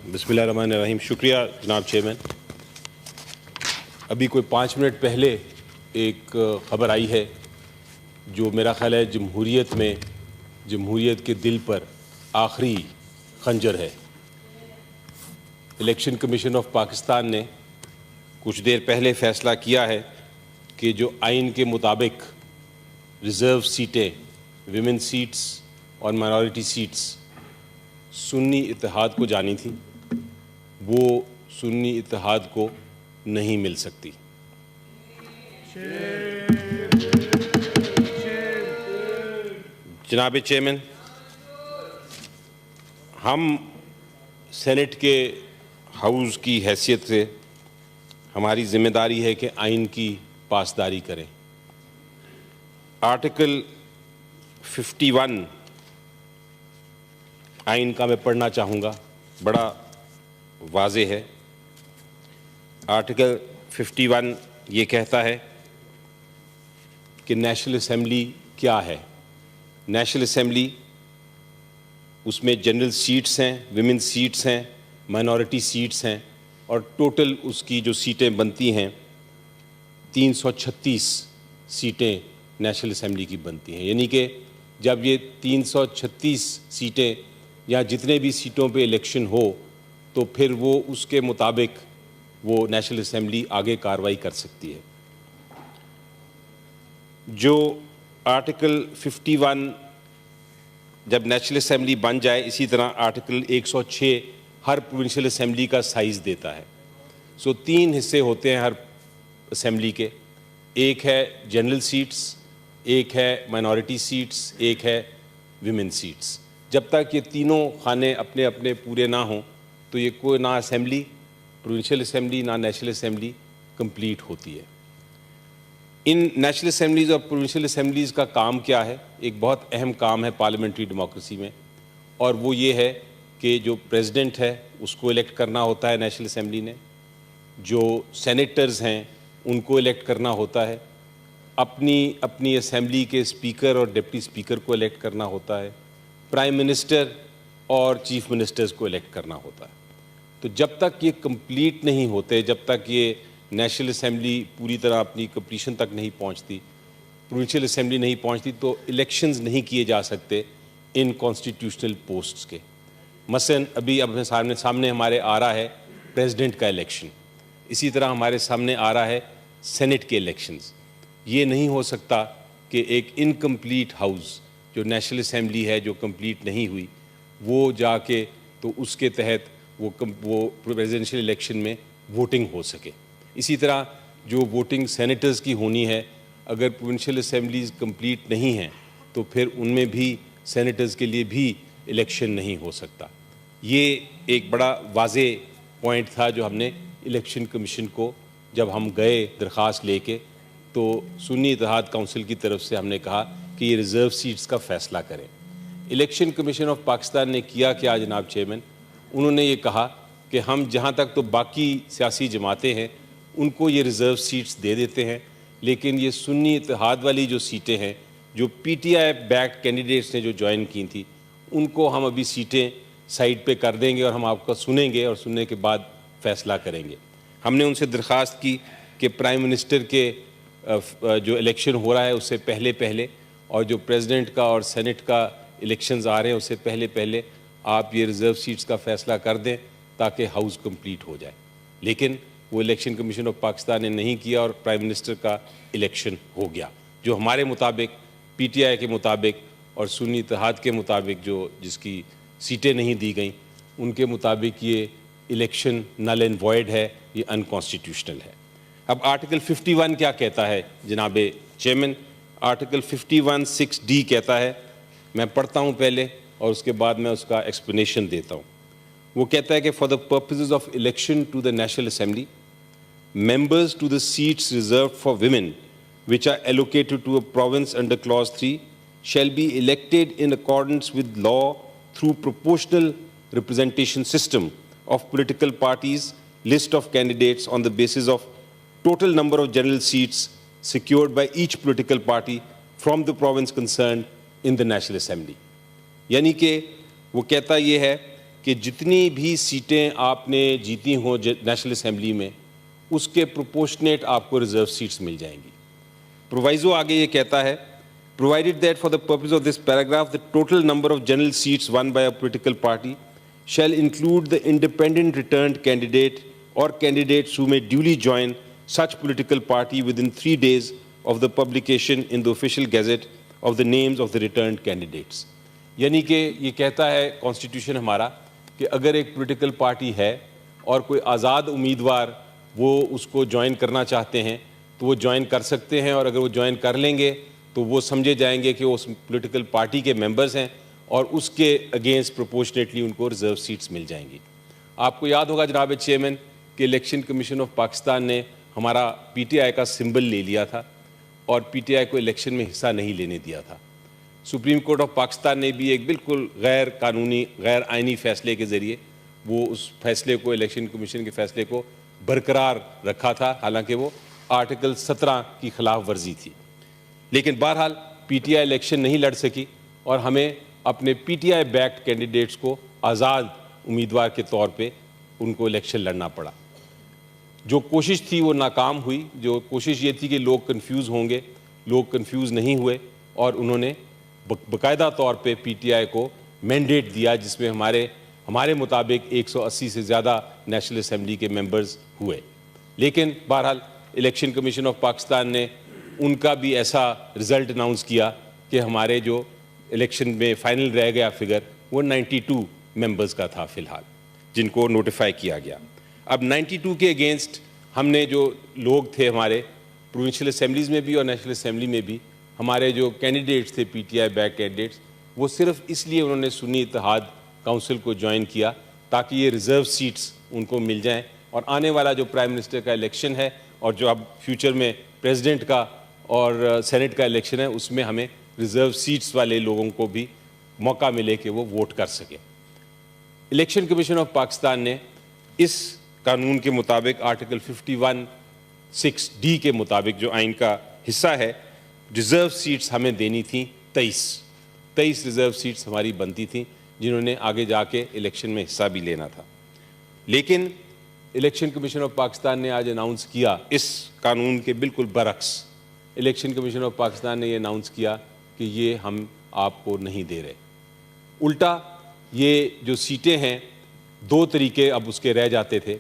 بسم اللہ الرحمن الرحیم. شکریہ جناب چیئرمین. ابھی کوئی 5 منٹ پہلے ایک خبر آئی ہے جو میرا خیال ہے جمہوریت میں جمہوریت کے دل پر آخری خنجر ہے. الیکشن کمیشن آف پاکستان نے کچھ دیر پہلے فیصلہ کیا ہے کہ جو آئین کے مطابق ریزرو سیٹیں، ویمن سیٹس اور مائنورٹی سیٹس سنی اتحاد کو جانی تھیں، وہ سنی اتحاد کو نہیں مل سکتی. جناب چیئرمین، ہم سینٹ کے ہاؤس کی حیثیت سے ہماری ذمہ داری ہے کہ آئین کی پاسداری کریں. آرٹیکل 51 آئین کا میں پڑھنا چاہوں گا، بڑا واضح ہے. آرٹیکل 51 یہ کہتا ہے کہ نیشنل اسمبلی کیا ہے. نیشنل اسمبلی، اس میں جنرل سیٹس ہیں، ویمن سیٹس ہیں، مائنورٹی سیٹس ہیں، اور ٹوٹل اس کی جو سیٹیں بنتی ہیں 336 سیٹیں نیشنل اسمبلی کی بنتی ہیں. یعنی کہ جب یہ 336 سیٹیں یا جتنے بھی سیٹوں پہ الیکشن ہو تو پھر وہ اس کے مطابق وہ نیشنل اسمبلی آگے کارروائی کر سکتی ہے. جو آرٹیکل 51 جب نیشنل اسمبلی بن جائے، اسی طرح آرٹیکل 106 ہر پروونشل اسمبلی کا سائز دیتا ہے. 3 حصے ہوتے ہیں ہر اسمبلی کے. ایک ہے جنرل سیٹس، ایک ہے مائنورٹی سیٹس، ایک ہے ویمن سیٹس. جب تک یہ تینوں خانے اپنے اپنے پورے نہ ہوں تو یہ کوئی نہ اسمبلی، پروونشل اسمبلی، نہ نیشنل اسمبلی کمپلیٹ ہوتی ہے. ان نیشنل اسمبلیز اور پروونشل اسمبلیز کا کام کیا ہے؟ ایک بہت اہم کام ہے پارلیمنٹری ڈیموکریسی میں، اور وہ یہ ہے کہ جو پریزیڈنٹ ہے اس کو الیکٹ کرنا ہوتا ہے نیشنل اسمبلی نے، جو سینیٹرز ہیں ان کو الیکٹ کرنا ہوتا ہے، اپنی اسمبلی کے اسپیکر اور ڈپٹی اسپیکر کو الیکٹ کرنا ہوتا ہے، پرائم منسٹر اور چیف منسٹرز کو الیکٹ کرنا ہوتا ہے. تو جب تک یہ کمپلیٹ نہیں ہوتے، جب تک یہ نیشنل اسمبلی پوری طرح اپنی کمپلیشن تک نہیں پہنچتی، پروونشل اسمبلی نہیں پہنچتی، تو الیکشنز نہیں کیے جا سکتے ان کانسٹیٹیوشنل پوسٹس کے. مثلاً ابھی سامنے ہمارے آ رہا ہے پریزیڈنٹ کا الیکشن، اسی طرح ہمارے سامنے آ رہا ہے سینٹ کے الیکشنز. یہ نہیں ہو سکتا کہ ایک انکمپلیٹ ہاؤس جو نیشنل اسمبلی ہے جو کمپلیٹ نہیں ہوئی، وہ جا کے تو اس کے تحت وہ پریزیڈنشیل الیکشن میں ووٹنگ ہو سکے. اسی طرح جو ووٹنگ سینیٹرز کی ہونی ہے، اگر پروونشل اسمبلیز کمپلیٹ نہیں ہیں تو پھر ان میں بھی سینیٹرز کے لیے بھی الیکشن نہیں ہو سکتا. یہ ایک بڑا واضح پوائنٹ تھا جو ہم نے الیکشن کمیشن کو جب ہم گئے درخواست لے کے، تو سنی اتحاد کونسل کی طرف سے ہم نے کہا کہ یہ ریزرو سیٹس کا فیصلہ کریں. الیکشن کمیشن آف پاکستان نے کیا کیا جناب چیئرمین؟ انہوں نے یہ کہا کہ ہم جہاں تک تو باقی سیاسی جماعتیں ہیں ان کو یہ ریزرو سیٹس دے دیتے ہیں، لیکن یہ سنی اتحاد والی جو سیٹیں ہیں، جو پی ٹی آئی بیک کینڈیڈیٹس نے جو جوائن کی تھیں، ان کو ہم ابھی سیٹیں سائڈ پہ کر دیں گے اور ہم آپ کا سنیں گے اور سننے کے بعد فیصلہ کریں گے. ہم نے ان سے درخواست کی کہ پرائم منسٹر کے جو الیکشن ہو رہا ہے اس سے پہلے اور جو پریزیڈنٹ کا اور سینٹ کا الیکشنز آ رہے ہیں اس سے پہلے آپ یہ ریزرو سیٹس کا فیصلہ کر دیں تاکہ ہاؤس کمپلیٹ ہو جائے. لیکن وہ الیکشن کمیشن آف پاکستان نے نہیں کیا اور پرائم منسٹر کا الیکشن ہو گیا، جو ہمارے مطابق، پی ٹی آئی کے مطابق اور سنی اتحاد کے مطابق جس کی سیٹیں نہیں دی گئیں، ان کے مطابق یہ الیکشن نل اینڈ وائڈ ہے، یہ انکانسٹیٹیوشنل ہے. اب آرٹیکل 51 کیا کہتا ہے جناب چیئرمین؟ آرٹیکل 51(6)D کہتا ہے، میں پڑھتا ہوں پہلے اور اس کے بعد میں اس کا ایکسپلینیشن دیتا ہوں. وہ کہتا ہے کہ for the purposes of election to the national assembly, members to the seats reserved for women which are allocated to a province under clause 3 shall be elected in accordance with law through proportional representation system of political parties, list of candidates on the basis of total number of general seats secured by each political party from the province concerned in the National Assembly. یعنی کہ وہ کہتا یہ ہے کہ جتنی بھی سیٹیں آپ نے جیتی ہوں نیشنل اسمبلی میں اس کے پروپورشنیٹ آپ کو ریزرو سیٹس مل جائیں گی. پرووائزو آگے یہ کہتا ہے provided that for the purpose of this paragraph the total number of general seats won by a political party shall include the independent returned candidate or candidates who may duly join such political party within 3 days of the publication in the official gazette of the names of the returned candidates. یعنی کہ یہ کہتا ہے constitution ہمارا کہ اگر ایک political party ہے اور کوئی آزاد امیدوار وہ اس کو جوائن کرنا چاہتے ہیں تو وہ جوائن کر سکتے ہیں, اور اگر وہ جوائن کر لیں گے تو وہ سمجھے جائیں گے کہ وہ اس پولیٹیکل پارٹی کے ممبرز ہیں اور اس کے اگینسٹ پروپورشنیٹلی ان کو ریزرو سیٹس مل جائیں گی. آپ کو یاد ہوگا جناب چیئرمین کہ الیکشن کمیشن آف پاکستان نے ہمارا پی ٹی آئی کا سمبل لے لیا تھا اور پی ٹی آئی کو الیکشن میں حصہ نہیں لینے دیا تھا. سپریم کورٹ آف پاکستان نے بھی ایک بالکل غیر قانونی غیر آئینی فیصلے کے ذریعے وہ اس فیصلے کو الیکشن کمیشن کے فیصلے کو برقرار رکھا تھا, حالانکہ وہ آرٹیکل 17 کی خلاف ورزی تھی. لیکن بہرحال پی ٹی آئی الیکشن نہیں لڑ سکی اور ہمیں اپنے P T I backed candidates کو آزاد امیدوار کے طور پہ ان کو الیکشن لڑنا پڑا. جو کوشش تھی وہ ناکام ہوئی. جو کوشش یہ تھی کہ لوگ کنفیوز ہوں گے, لوگ کنفیوز نہیں ہوئے اور انہوں نے باقاعدہ طور پہ پی ٹی آئی کو مینڈیٹ دیا جس میں ہمارے مطابق 180 سے زیادہ نیشنل اسمبلی کے ممبرز ہوئے. لیکن بہرحال الیکشن کمیشن آف پاکستان نے ان کا بھی ایسا رزلٹ اناؤنس کیا کہ ہمارے جو الیکشن میں فائنل رہ گیا فگر وہ 92 ممبرز کا تھا فی الحال جن کو نوٹیفائی کیا گیا. اب 92 کے اگینسٹ ہم نے جو لوگ تھے ہمارے پروونشل اسمبلیز میں بھی اور نیشنل اسمبلی میں بھی ہمارے جو کینڈیڈیٹس تھے پی ٹی آئی بیک کینڈیڈیٹس وہ صرف اس لیے انہوں نے سنی اتحاد کونسل کو جوائن کیا تاکہ یہ ریزرو سیٹس ان کو مل جائیں, اور آنے والا جو پرائم منسٹر کا الیکشن ہے اور جو اب فیوچر میں پریزیڈنٹ کا اور سینٹ کا الیکشن ہے اس میں ہمیں ریزرو سیٹس والے لوگوں کو بھی موقع ملے کہ وہ ووٹ کر سکیں. الیکشن کمیشن آف پاکستان نے اس قانون کے مطابق آرٹیکل 51(6)D کے مطابق جو آئین کا حصہ ہے ریزرو سیٹس ہمیں دینی تھیں 23 ریزرو سیٹس ہماری بنتی تھیں جنہوں نے آگے جا کے الیکشن میں حصہ بھی لینا تھا. لیکن الیکشن کمیشن آف پاکستان نے آج اناؤنس کیا اس قانون کے بالکل برعکس. الیکشن کمیشن آف پاکستان نے یہ اناؤنس کیا کہ یہ ہم آپ کو نہیں دے رہے. الٹا یہ جو سیٹیں ہیں 2 طریقے اب اس کے رہ جاتے تھے.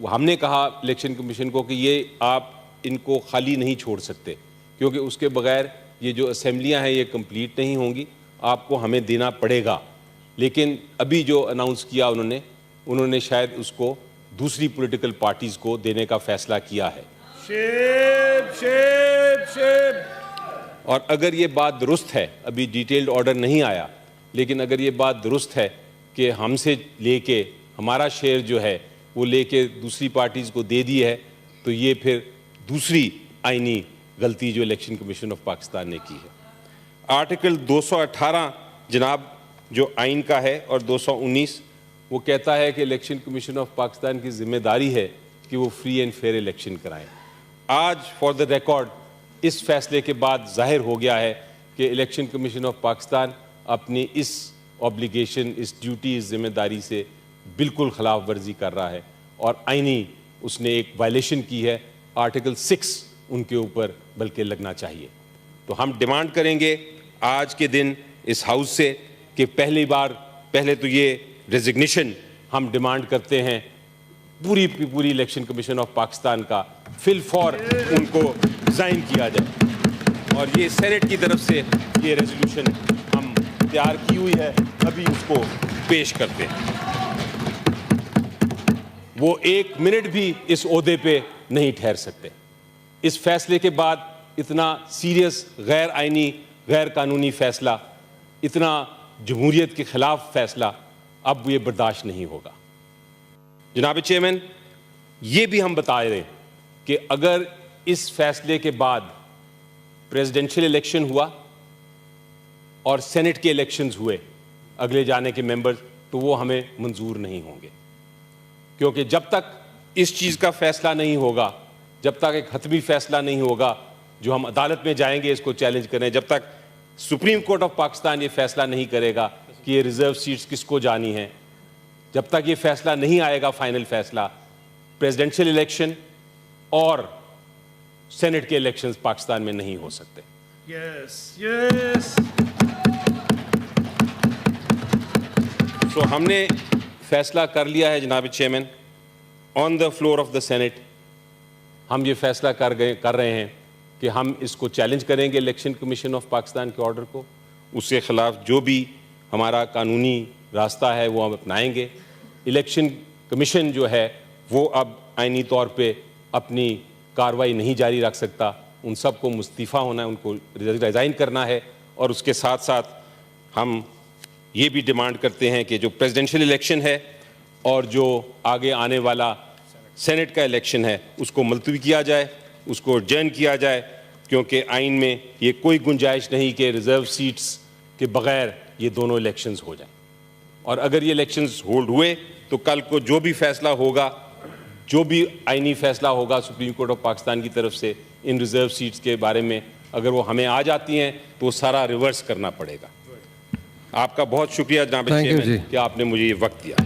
ہم نے کہا الیکشن کمیشن کو کہ یہ آپ ان کو خالی نہیں چھوڑ سکتے کیونکہ اس کے بغیر یہ جو اسمبلیاں ہیں یہ کمپلیٹ نہیں ہوں گی, آپ کو ہمیں دینا پڑے گا. لیکن ابھی جو اناؤنس کیا انہوں نے شاید اس کو دوسری پولیٹیکل پارٹیز کو دینے کا فیصلہ کیا ہے. اور اگر یہ بات درست ہے, ابھی ڈیٹیلڈ آرڈر نہیں آیا, لیکن اگر یہ بات درست ہے کہ ہم سے لے کے ہمارا شیئر جو ہے وہ لے کے دوسری پارٹیز کو دے دی ہے تو یہ پھر دوسری آئینی غلطی جو الیکشن کمیشن آف پاکستان نے کی ہے. آرٹیکل 218 جناب جو آئین کا ہے اور 219 وہ کہتا ہے کہ الیکشن کمیشن آف پاکستان کی ذمہ داری ہے کہ وہ فری اینڈ فیئر الیکشن کرائیں. آج فار دا ریکارڈ اس فیصلے کے بعد ظاہر ہو گیا ہے کہ الیکشن کمیشن آف پاکستان اپنی اس اوبلیگیشن, اس ڈیوٹی, اس ذمہ داری سے بالکل خلاف ورزی کر رہا ہے اور آئینی اس نے ایک وائلیشن کی ہے. آرٹیکل 6 ان کے اوپر بلکہ لگنا چاہیے. تو ہم ڈیمانڈ کریں گے آج کے دن اس ہاؤس سے کہ پہلے تو یہ ریزگنیشن ہم ڈیمانڈ کرتے ہیں پوری الیکشن کمیشن آف پاکستان کا فی الفور ان کو ریزائن کیا جائے, اور یہ سینٹ کی طرف سے یہ ریزولوشن ہم تیار کی ہوئی ہے, ابھی اس کو پیش کرتے ہیں. وہ 1 منٹ بھی اس عہدے پہ نہیں ٹھہر سکتے. اس فیصلے کے بعد اتنا سیریس غیر آئینی غیر قانونی فیصلہ, اتنا جمہوریت کے خلاف فیصلہ اب یہ برداشت نہیں ہوگا. جناب چیئرمین, یہ بھی ہم بتا رہے ہیں کہ اگر اس فیصلے کے بعد پریزیڈنشل الیکشن ہوا اور سینٹ کے الیکشنز ہوئے اگلے جانے کے ممبرز, تو وہ ہمیں منظور نہیں ہوں گے, کیونکہ جب تک اس چیز کا فیصلہ نہیں ہوگا, جب تک ایک حتمی فیصلہ نہیں ہوگا جو ہم عدالت میں جائیں گے اس کو چیلنج کریں, جب تک سپریم کورٹ آف پاکستان یہ فیصلہ نہیں کرے گا کہ یہ ریزرو سیٹس کس کو جانی ہیں, جب تک یہ فیصلہ نہیں آئے گا فائنل فیصلہ پریزیڈنشیل الیکشن اور سینٹ کے الیکشنز پاکستان میں نہیں ہو سکتے. سو ہم نے فیصلہ کر لیا ہے جناب chairman on the floor of the Senate. ہم یہ فیصلہ کر رہے ہیں کہ ہم اس کو چیلنج کریں گے الیکشن کمیشن آف پاکستان کے آرڈر کو. اس کے خلاف جو بھی ہمارا قانونی راستہ ہے وہ ہم اپنائیں گے. الیکشن کمیشن جو ہے وہ اب آئینی طور پہ اپنی کارروائی نہیں جاری رکھ سکتا. ان سب کو مستعفی ہونا ہے, ان کو ریزائن کرنا ہے. اور اس کے ساتھ ساتھ ہم یہ بھی ڈیمانڈ کرتے ہیں کہ جو پریزیڈنشیل الیکشن ہے اور جو آگے آنے والا سینٹ کا الیکشن ہے اس کو ملتوی کیا جائے, اس کو ایڈجرن کیا جائے, کیونکہ آئین میں یہ کوئی گنجائش نہیں کہ ریزرو سیٹس کے بغیر یہ دونوں الیکشنز ہو جائیں. اور اگر یہ الیکشنز ہولڈ ہوئے تو کل کو جو بھی فیصلہ ہوگا, جو بھی آئینی فیصلہ ہوگا سپریم کورٹ آف پاکستان کی طرف سے ان ریزرو سیٹس کے بارے میں, اگر وہ ہمیں آ جاتی ہیں تو وہ سارا ریورس کرنا پڑے گا. آپ کا بہت شکریہ جناب چیئرمین کہ آپ نے مجھے یہ وقت دیا.